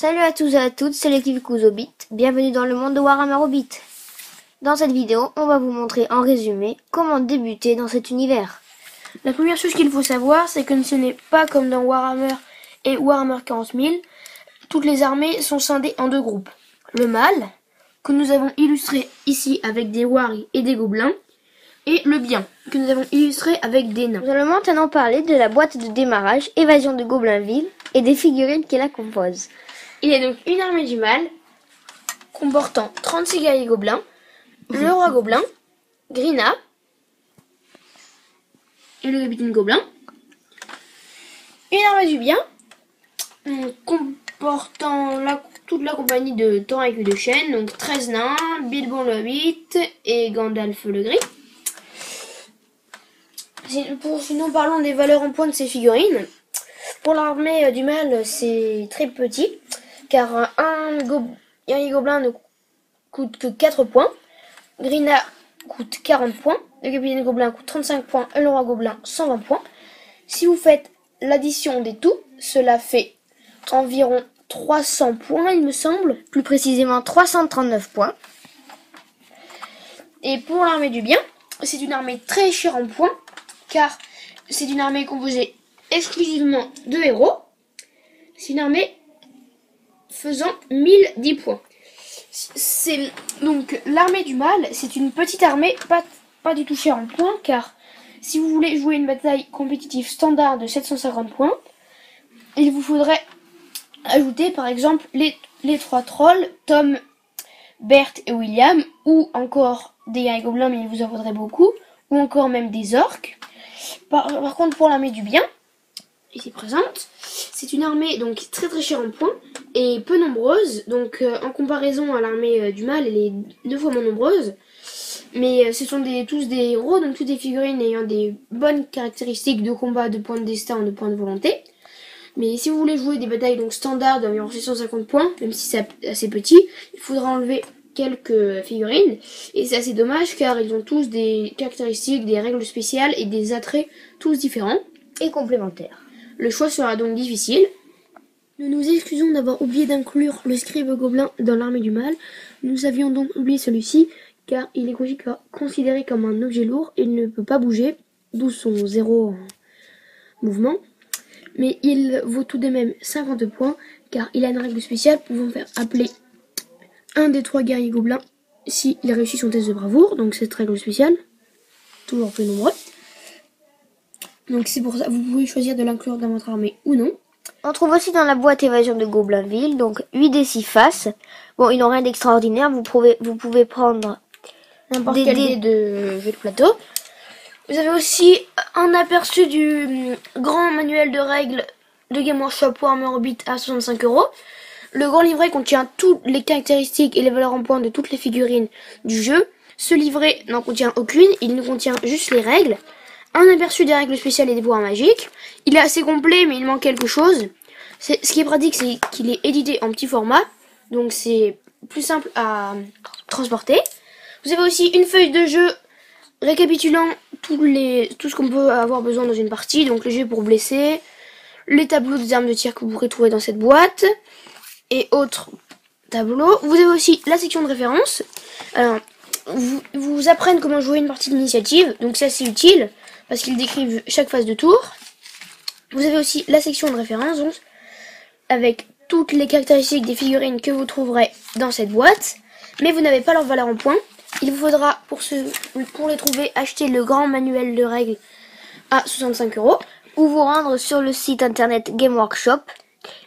Salut à tous et à toutes, c'est l'équipe Kuzobit. Bienvenue dans le monde de Warhammer Hobbit. Dans cette vidéo, on va vous montrer en résumé comment débuter dans cet univers. La première chose qu'il faut savoir, c'est que ce n'est pas comme dans Warhammer et Warhammer 40 000. Toutes les armées sont scindées en deux groupes. Le mâle, que nous avons illustré ici avec des wargs et des gobelins, et le bien, que nous avons illustré avec des nains. Nous allons maintenant parler de la boîte de démarrage Évasion de Goblinville et des figurines qui la composent. Il y a donc une armée du mâle, comportant 36 guerriers gobelins, le roi gobelin, Grina, et le capitaine gobelin. Une armée du bien, comportant toute la compagnie de Thorin et de Chêne, donc 13 nains, Bilbon le Hobbit et Gandalf le Gris. Sinon, parlons des valeurs en points de ces figurines. Pour l'armée du mâle, c'est très petit, car un guerrier gobelin ne coûte que 4 points, Grina coûte 40 points, le capitaine gobelin coûte 35 points et le roi gobelin 120 points. Si vous faites l'addition des tout, cela fait environ 300 points, il me semble. Plus précisément 339 points. Et pour l'armée du bien, c'est une armée très chère en points, car c'est une armée composée exclusivement de héros. C'est une armée faisant 1010 points. C'est donc l'armée du mâle, c'est une petite armée, pas du tout chère en points, car si vous voulez jouer une bataille compétitive standard de 750 points, il vous faudrait ajouter par exemple les 3 trolls, Tom, Bert et William, ou encore des guerriers gobelins, mais il vous en faudrait beaucoup, ou encore même des orques. Par contre, pour l'armée du bien, ici présente, c'est une armée donc très chère en points et peu nombreuse. Donc en comparaison à l'armée du mâle, elle est 2 fois moins nombreuse. Mais ce sont tous des héros, donc toutes des figurines ayant des bonnes caractéristiques de combat, de points de destin, de points de volonté. Mais si vous voulez jouer des batailles donc standards d'environ 650 points, même si c'est assez petit, il faudra enlever quelques figurines. Et c'est assez dommage car ils ont tous des caractéristiques, des règles spéciales et des attraits tous différents et complémentaires. Le choix sera donc difficile. Nous nous excusons d'avoir oublié d'inclure le scribe gobelin dans l'armée du mâle. Nous avions donc oublié celui-ci car il est considéré comme un objet lourd et il ne peut pas bouger, d'où son 0 mouvement. Mais il vaut tout de même 50 points car il a une règle spéciale pouvant faire appeler un des 3 guerriers gobelins s'il réussit son test de bravoure, donc cette règle spéciale, toujours plus nombreux. Donc c'est pour ça, vous pouvez choisir de l'inclure dans votre armée ou non. On trouve aussi dans la boîte Évasion de Goblinville, donc 8 dés 6 faces. Bon, ils n'ont rien d'extraordinaire, vous pouvez prendre n'importe quel dé de jeu de plateau. Vous avez aussi un aperçu du grand manuel de règles de Game Workshop Warhammer Hobbit à 65 €. Le grand livret contient toutes les caractéristiques et les valeurs en points de toutes les figurines du jeu. Ce livret n'en contient aucune, il ne contient juste les règles. Un aperçu des règles spéciales et des pouvoirs magiques. Il est assez complet, mais il manque quelque chose. Ce qui est pratique, c'est qu'il est édité en petit format, donc c'est plus simple à transporter. Vous avez aussi une feuille de jeu récapitulant tout ce qu'on peut avoir besoin dans une partie, donc les jeux pour blesser, les tableaux des armes de tir que vous pourrez trouver dans cette boîte, et autres tableaux. Vous avez aussi la section de référence. Alors, vous apprennent comment jouer une partie d'initiative, donc c'est assez utile, parce qu'ils décrivent chaque phase de tour. Vous avez aussi la section de référence, donc, avec toutes les caractéristiques des figurines que vous trouverez dans cette boîte, mais vous n'avez pas leur valeur en points. Il vous faudra, pour les trouver, acheter le grand manuel de règles à 65 €, ou vous rendre sur le site internet Game Workshop.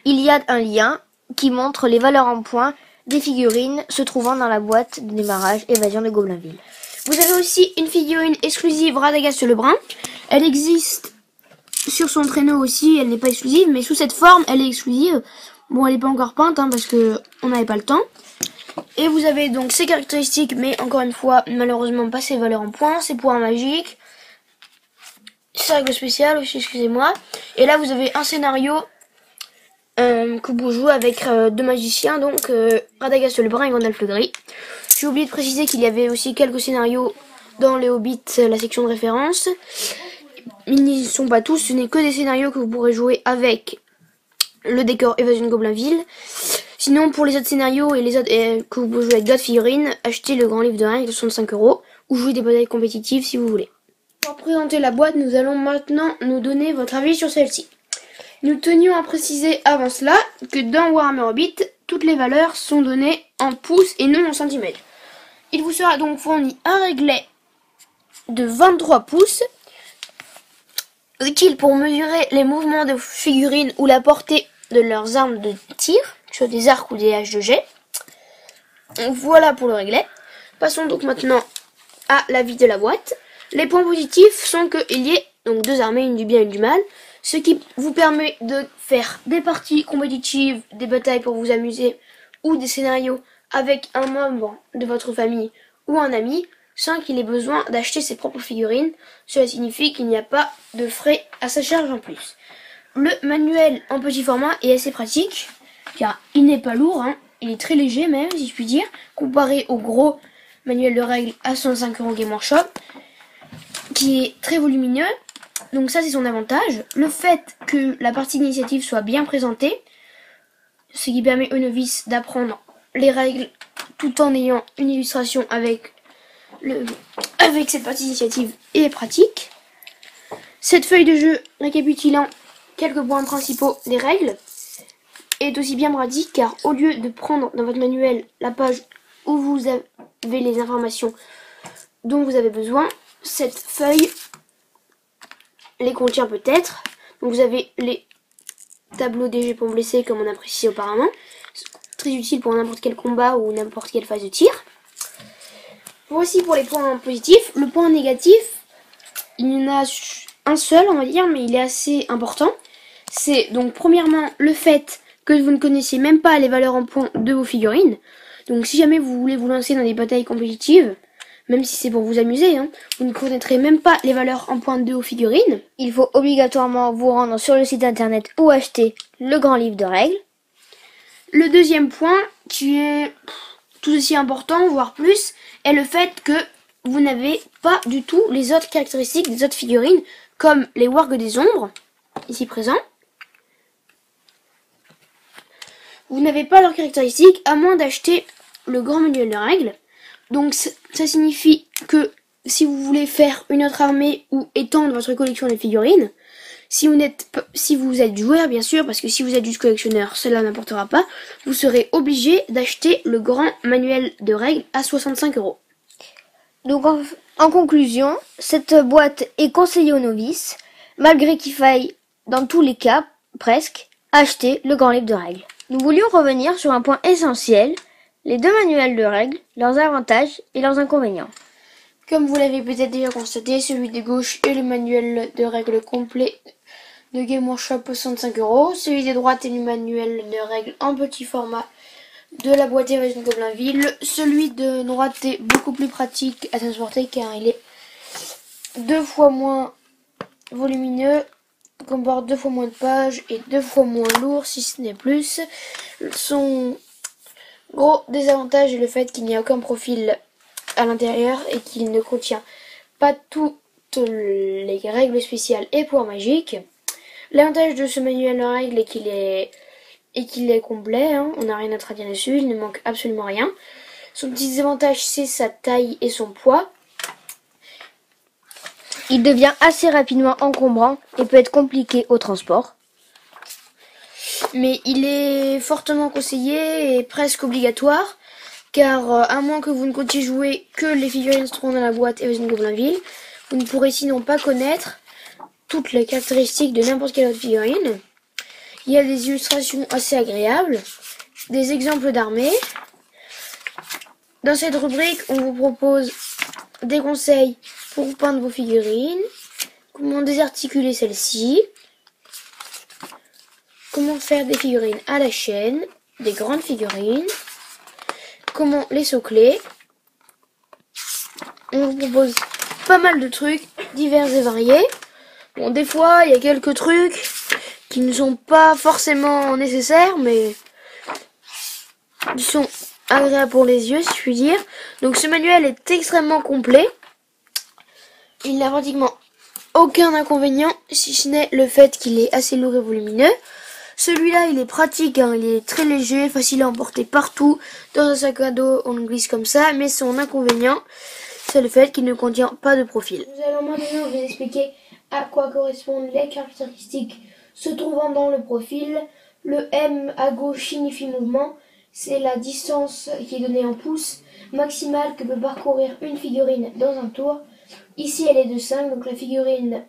Il y a un lien qui montre les valeurs en points des figurines se trouvant dans la boîte de démarrage Évasion de Goblinville. Vous avez aussi une figurine exclusive Radagast le Brun. Elle existe sur son traîneau aussi, elle n'est pas exclusive, mais sous cette forme, elle est exclusive. Bon, elle n'est pas encore peinte, parce que on n'avait pas le temps. Et vous avez donc ses caractéristiques, mais encore une fois, malheureusement pas ses valeurs en points, ses pouvoirs magiques, ses règles spéciales aussi, excusez-moi. Et là, vous avez un scénario que vous jouez avec 2 magiciens, donc Radagast le Brun et Gandalf le Gris. J'ai oublié de préciser qu'il y avait aussi quelques scénarios dans les Hobbits, la section de référence. Ils n'y sont pas tous, ce n'est que des scénarios que vous pourrez jouer avec le décor Évasion de Goblinville. Sinon, pour les autres scénarios et les autres que vous pouvez jouer avec d'autres figurines, achetez le grand livre de règles de 65 € ou jouez des batailles compétitives si vous voulez. Pour présenter la boîte, nous allons maintenant nous donner votre avis sur celle-ci. Nous tenions à préciser avant cela que dans Warhammer Hobbit, toutes les valeurs sont données en pouces et non en centimètres. Il vous sera donc fourni un réglet de 23 pouces, utile pour mesurer les mouvements de figurines ou la portée de leurs armes de tir, que ce soit des arcs ou des haches de jet. Voilà pour le réglet. Passons donc maintenant à la vie de la boîte. Les points positifs sont qu'il y ait donc 2 armées, une du bien et une du mal, ce qui vous permet de faire des parties compétitives, des batailles pour vous amuser ou des scénarios avec un membre de votre famille ou un ami sans qu'il ait besoin d'acheter ses propres figurines. Cela signifie qu'il n'y a pas de frais à sa charge en plus. Le manuel en petit format est assez pratique car il n'est pas lourd, hein. Il est très léger même si je puis dire, comparé au gros manuel de règles à 65 € Game Workshop qui est très volumineux. Donc ça c'est son avantage. Le fait que la partie d'initiative soit bien présentée, ce qui permet aux novices d'apprendre les règles tout en ayant une illustration avec cette partie d'initiative est pratique. Cette feuille de jeu récapitulant quelques points principaux des règles est aussi bien pratique car au lieu de prendre dans votre manuel la page où vous avez les informations dont vous avez besoin, cette feuille les contient peut-être. Donc vous avez les tableaux des jets pour blesser comme on a précisé auparavant. Très utile pour n'importe quel combat ou n'importe quelle phase de tir. Voici pour les points positifs. Le point négatif, il y en a un seul on va dire, mais il est assez important. C'est donc premièrement le fait que vous ne connaissiez même pas les valeurs en points de vos figurines. Donc si jamais vous voulez vous lancer dans des batailles compétitives, même si c'est pour vous amuser, hein, vous ne connaîtrez même pas les valeurs en points de vos figurines. Il faut obligatoirement vous rendre sur le site internet ou acheter le grand livre de règles. Le deuxième point, qui est tout aussi important, voire plus, est le fait que vous n'avez pas du tout les autres caractéristiques des autres figurines, comme les wargs des ombres, ici présents. Vous n'avez pas leurs caractéristiques à moins d'acheter le grand manuel de règles. Donc ça signifie que si vous voulez faire une autre armée ou étendre votre collection de figurines, si vous êtes joueur bien sûr, parce que si vous êtes juste collectionneur, cela n'importera pas, vous serez obligé d'acheter le grand manuel de règles à 65 €. Donc en conclusion, cette boîte est conseillée aux novices, malgré qu'il faille, dans tous les cas, presque, acheter le grand livre de règles. Nous voulions revenir sur un point essentiel, les 2 manuels de règles, leurs avantages et leurs inconvénients. Comme vous l'avez peut-être déjà constaté, celui de gauche est le manuel de règles complet de Game Workshop 65 €. Celui de droite est le manuel de règles en petit format de la boîte Évasion de Goblinville. Celui de droite est beaucoup plus pratique à transporter car il est 2 fois moins volumineux, comporte 2 fois moins de pages et 2 fois moins lourd si ce n'est plus. Son gros désavantage est le fait qu'il n'y a aucun profil à l'intérieur et qu'il ne contient pas toutes les règles spéciales et pouvoirs magiques. L'avantage de ce manuel de règles est qu'il est complet, hein. On n'a rien à dire dessus, il ne manque absolument rien. Son petit désavantage c'est sa taille et son poids. Il devient assez rapidement encombrant et peut être compliqué au transport. Mais il est fortement conseillé et presque obligatoire, car à moins que vous ne comptiez jouer que les figurines se trouvent dans la boîte Évasion de Goblinville, vous ne pourrez sinon pas connaître toutes les caractéristiques de n'importe quelle autre figurine. Il y a des illustrations assez agréables, des exemples d'armées. Dans cette rubrique, on vous propose des conseils pour peindre vos figurines, comment désarticuler celles-ci, comment faire des figurines à la chaîne, des grandes figurines, comment les socler. On vous propose pas mal de trucs divers et variés. Bon, des fois, il y a quelques trucs qui ne sont pas forcément nécessaires, mais qui sont agréables pour les yeux, si je puis dire. Donc ce manuel est extrêmement complet. Il n'a pratiquement aucun inconvénient, si ce n'est le fait qu'il est assez lourd et volumineux. Celui-là, il est pratique, hein, il est très léger, facile à emporter partout. Dans un sac à dos, on le glisse comme ça, mais son inconvénient, c'est le fait qu'il ne contient pas de profil. Nous allons maintenant vous expliquer à quoi correspondent les caractéristiques se trouvant dans le profil. Le M à gauche signifie mouvement, c'est la distance qui est donnée en pouces maximale que peut parcourir une figurine dans un tour. Ici, elle est de 5, donc la figurine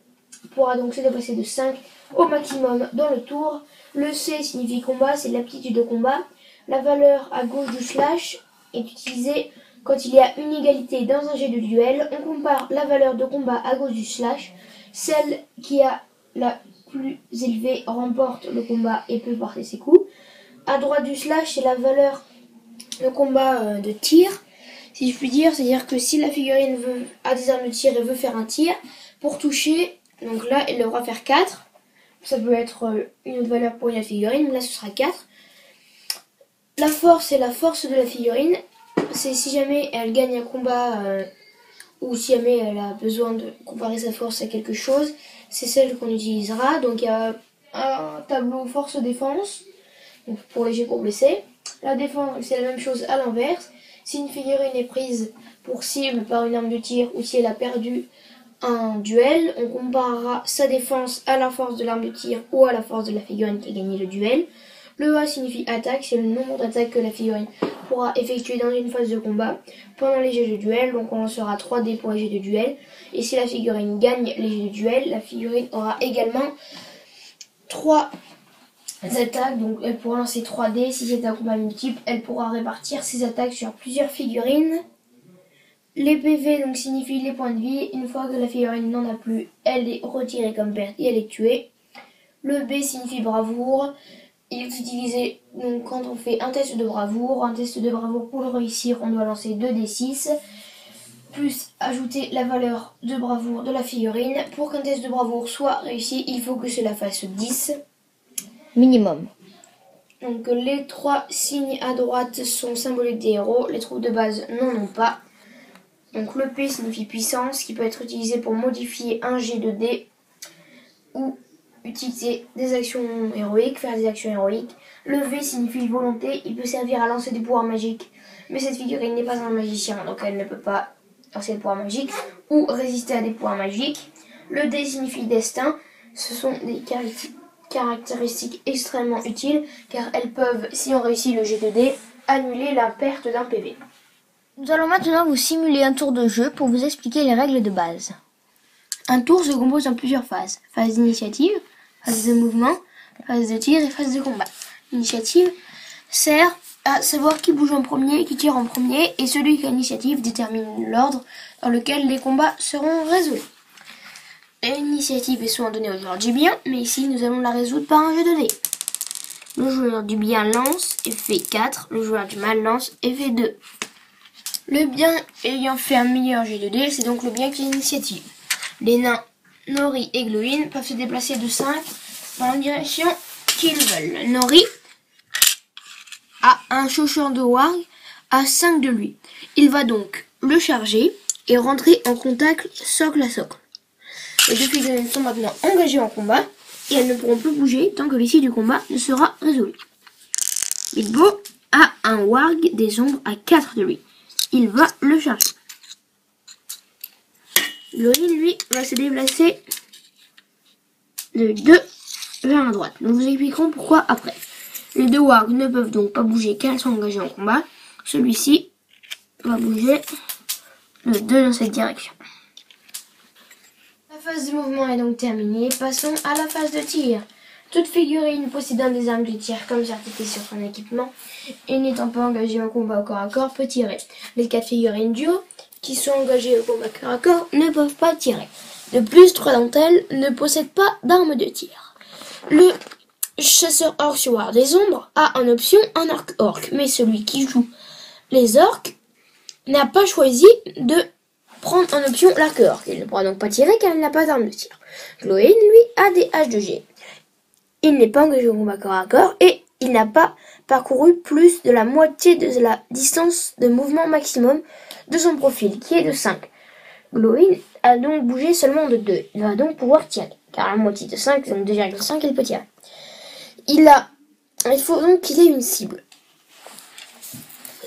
pourra donc se déplacer de 5 au maximum dans le tour. Le C signifie combat, c'est l'aptitude au combat. La valeur à gauche du slash est utilisée quand il y a une égalité dans un jet de duel. On compare la valeur de combat à gauche du slash. Celle qui a la plus élevée remporte le combat et peut porter ses coups. À droite du slash, c'est la valeur de combat de tir, si je puis dire. C'est-à-dire que si la figurine a des armes de tir et veut faire un tir, pour toucher, donc là, elle devra faire 4. Ça peut être une autre valeur pour une figurine, mais là, ce sera 4. La force, c'est la force de la figurine. C'est si jamais elle gagne un combat ou si jamais elle a besoin de comparer sa force à quelque chose, c'est celle qu'on utilisera. Donc il y a un tableau force-défense pour les jets pour blesser. La défense, c'est la même chose à l'inverse. Si une figurine est prise pour cible par une arme de tir ou si elle a perdu un duel, on comparera sa défense à la force de l'arme de tir ou à la force de la figurine qui a gagné le duel. Le A signifie attaque, c'est le nombre d'attaques que la figurine pourra effectuer dans une phase de combat pendant les jets de duel. Donc on lancera 3 dés pour les jets de duel. Et si la figurine gagne les jets de duel, la figurine aura également 3 attaques. Donc elle pourra lancer 3 dés. Si c'est un combat multiple, elle pourra répartir ses attaques sur plusieurs figurines. Les PV donc signifient les points de vie. Une fois que la figurine n'en a plus, elle est retirée comme perte et elle est tuée. Le B signifie bravoure. Il est utilisé donc quand on fait un test de bravoure. Un test de bravoure, pour le réussir, on doit lancer 2d6, plus ajouter la valeur de bravoure de la figurine. Pour qu'un test de bravoure soit réussi, il faut que cela fasse 10. Minimum. Donc les 3 signes à droite sont symboliques des héros. Les troupes de base n'en ont pas. Donc le P signifie puissance, qui peut être utilisé pour modifier un jet de dés ou utiliser des actions héroïques, faire des actions héroïques. Le V signifie volonté, il peut servir à lancer des pouvoirs magiques, mais cette figurine n'est pas un magicien, donc elle ne peut pas lancer des pouvoirs magiques ou résister à des pouvoirs magiques. Le D signifie destin, ce sont des caractéristiques extrêmement utiles, car elles peuvent, si on réussit le jet de dés, annuler la perte d'un PV. Nous allons maintenant vous simuler un tour de jeu pour vous expliquer les règles de base. Un tour se compose en plusieurs phases. Phase d'initiative, phase de mouvement, phase de tir et phase de combat. L'initiative sert à savoir qui bouge en premier, qui tire en premier, et celui qui a l'initiative détermine l'ordre dans lequel les combats seront résolus. L'initiative est souvent donnée au joueur du bien, mais ici nous allons la résoudre par un jeu de dés. Le joueur du bien lance et fait 4, le joueur du mal lance et fait 2. Le bien ayant fait un meilleur jet de dés, c'est donc le bien qui a l'initiative. Les nains Nori et Glowin peuvent se déplacer de 5 dans la direction qu'ils veulent. Nori a un chaucheur de warg à 5 de lui. Il va donc le charger et rentrer en contact socle à socle. Les deux figurines sont maintenant engagées en combat et elles ne pourront plus bouger tant que l'issue du combat ne sera résolue. Bilbo a un warg des ombres à 4 de lui. Il va le charger. Glowin, lui, va se déplacer de 2 vers la droite. Nous vous expliquerons pourquoi après. Les deux wargs ne peuvent donc pas bouger car elles sont engagées en combat. Celui-ci va bouger de 2 dans cette direction. La phase de mouvement est donc terminée. Passons à la phase de tir. Toute figurine possédant des armes de tir comme certifié sur son équipement et n'étant pas engagée en combat au corps à corps peut tirer. Les 4 figurines du haut qui sont engagées au combat corps à corps ne peuvent pas tirer. De plus, 3 d'entre elles ne possèdent pas d'armes de tir. Le chasseur orc sur War des Ombres a en option un orc, mais celui qui joue les orques n'a pas choisi de prendre en option l'arc orc. Il ne pourra donc pas tirer car il n'a pas d'arme de tir. Glowin, lui, a des haches de G. Il n'est pas engagé au combat corps à corps et il n'a pas parcouru plus de la moitié de la distance de mouvement maximum de son profil, qui est de 5. Glowin a donc bougé seulement de 2. Il va donc pouvoir tirer, car la moitié de 5, donc 2,5, il peut tirer. Il faut donc qu'il ait une cible.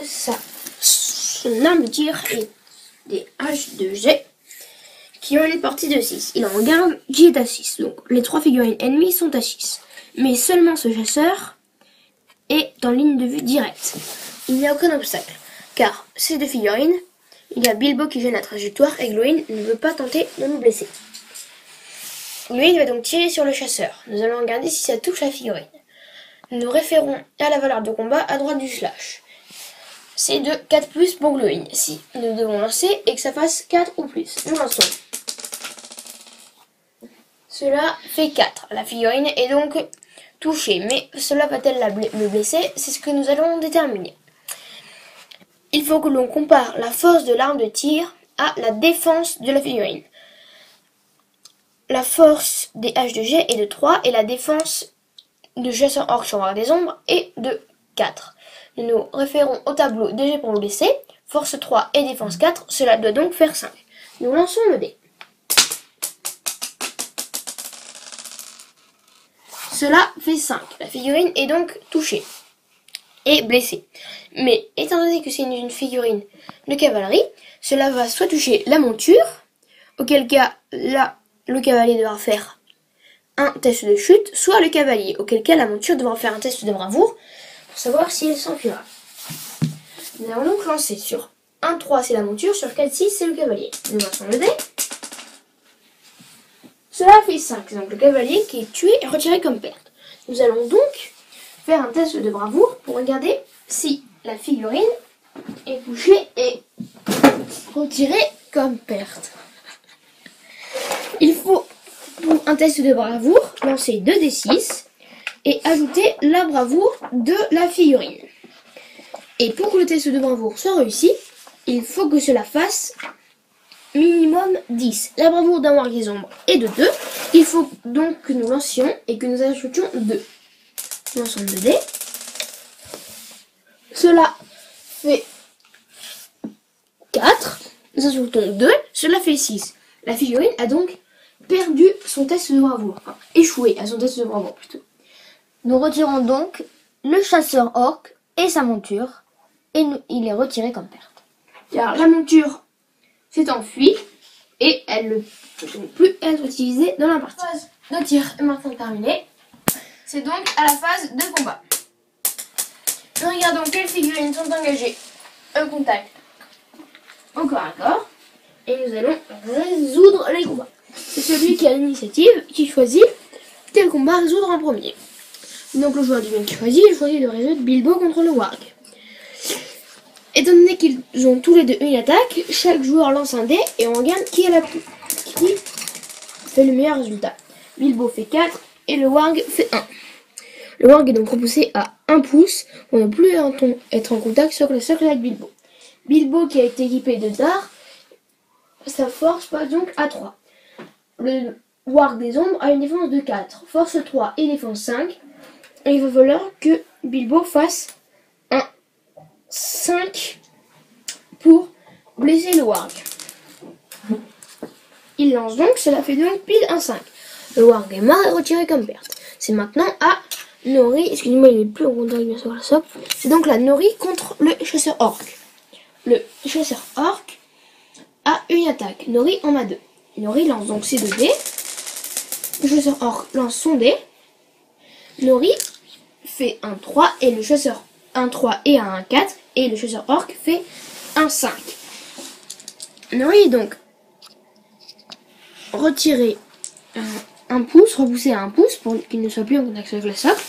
Ça, son arme de tir est des H2G qui ont une partie de 6. Il en garde qui est à 6. Donc les 3 figurines ennemies sont à 6. Mais seulement ce chasseur est en ligne de vue directe. Il n'y a aucun obstacle. Car ces 2 figurines, il y a Bilbo qui gêne la trajectoire et Glowin ne veut pas tenter de nous blesser. Glowin va donc tirer sur le chasseur. Nous allons regarder si ça touche la figurine. Nous référons à la valeur de combat à droite du slash. C'est de 4+ pour Glowin. Si nous devons lancer et que ça fasse 4 ou plus. Nous lançons. Cela fait 4. La figurine est donc touchée. Mais cela va-t-elle le blesser? C'est ce que nous allons déterminer. Il faut que l'on compare la force de l'arme de tir à la défense de la figurine. La force des H2G est de 3 et la défense de chasseur orc sur des ombres est de 4. Nous nous référons au tableau de G pour le blesser. Force 3 et défense 4, cela doit donc faire 5. Nous lançons le dé. Cela fait 5. La figurine est donc touchée et blessée. Mais étant donné que c'est une figurine de cavalerie, cela va soit toucher la monture, auquel cas là, le cavalier devra faire un test de chute, soit le cavalier, auquel cas la monture devra faire un test de bravoure pour savoir si elle s'enfuira. Nous allons donc lancer sur 1-3 c'est la monture, sur 4-6 c'est le cavalier. Nous lançons le dé. Cela fait 5, donc le cavalier qui est tué est retiré comme perte. Nous allons donc faire un test de bravoure pour regarder si la figurine est touchée et retirée comme perte. Il faut, pour un test de bravoure, lancer 2d6 et ajouter la bravoure de la figurine. Et pour que le test de bravoure soit réussi, il faut que cela fasse minimum 10. La bravoure d'un warg des ombres est de 2. Il faut donc que nous lancions et que nous ajoutions 2. Nous lançons 2d. Cela fait 4. Nous ajoutons 2. Cela fait 6. La figurine a donc perdu son test de bravoure. Enfin, échoué à son test de bravoure plutôt. Nous retirons donc le chasseur orc et sa monture. Et il est retiré comme perte. Car la monture s'est enfuie et elle ne peut donc plus être utilisée dans la partie. La phase de tir est maintenant terminée. C'est donc à la phase de combat. Nous regardons quelles figurines sont engagées. Un contact au corps à corps. Et nous allons résoudre les combats. C'est celui qui a l'initiative qui choisit quel combat résoudre en premier. Donc le joueur du bien qui choisit, il choisit de résoudre Bilbo contre le warg. Étant donné qu'ils ont tous les deux une attaque, chaque joueur lance un dé et on regarde qui fait le meilleur résultat. Bilbo fait 4 et le warg fait 1. Le warg est donc repoussé à 1 pouce pour ne plus être en contact sur le socle avec Bilbo. Bilbo qui a été équipé de dards, sa force passe donc à 3. Le warg des ombres a une défense de 4, force 3 et défense 5. Et il va falloir que Bilbo fasse un 5 pour blesser le warg. Il lance donc, cela fait donc pile un 5. Le warg est mort et retiré comme perte. C'est maintenant à Nori, excusez-moi il est plus en contact bien sûr la socle. C'est donc la Nori contre le chasseur orc. Le chasseur orc a une attaque, Nori en a 2. Nori lance donc ses 2 dés. Le chasseur orc lance son dé. Nori fait un 3 et le chasseur un 3 et un 4 et le chasseur orc fait un 5. Nori est donc retiré un pouce, repoussé à 1 pouce pour qu'il ne soit plus en contact avec la socle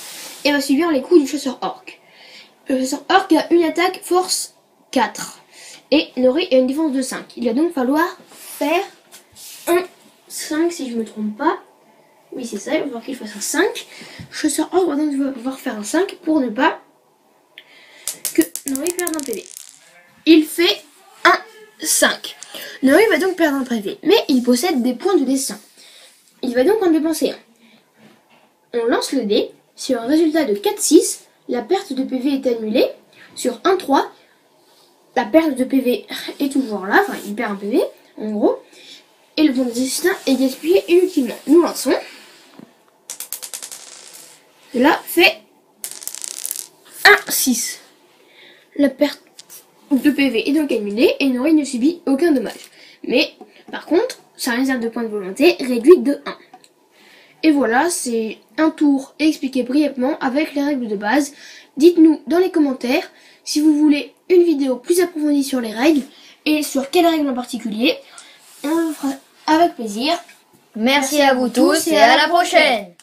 et va subir les coups du chasseur orc. Le chasseur orc a une attaque force 4 et Nori a une défense de 5. Il va donc falloir faire un 5 si je ne me trompe pas. Oui c'est ça, il va falloir qu'il fasse un 5. Chasseur orc va donc devoir faire un 5 pour ne pas que Nori perde un PV. Il fait un 5. Nori va donc perdre un PV, mais il possède des points de dessin. Il va donc en dépenser un. On lance le dé. Sur un résultat de 4-6, la perte de PV est annulée. Sur 1-3, la perte de PV est toujours là. Enfin, il perd un PV, en gros. Et le point de destin est gaspillé inutilement. Nous lançons. Cela fait 1-6. La perte de PV est donc annulée et Nori ne subit aucun dommage. Mais par contre, sa réserve de points de volonté réduite de 1. Et voilà, c'est un tour expliqué brièvement avec les règles de base. Dites-nous dans les commentaires si vous voulez une vidéo plus approfondie sur les règles et sur quelles règles en particulier. On le fera avec plaisir. Merci à vous tous et à la prochaine.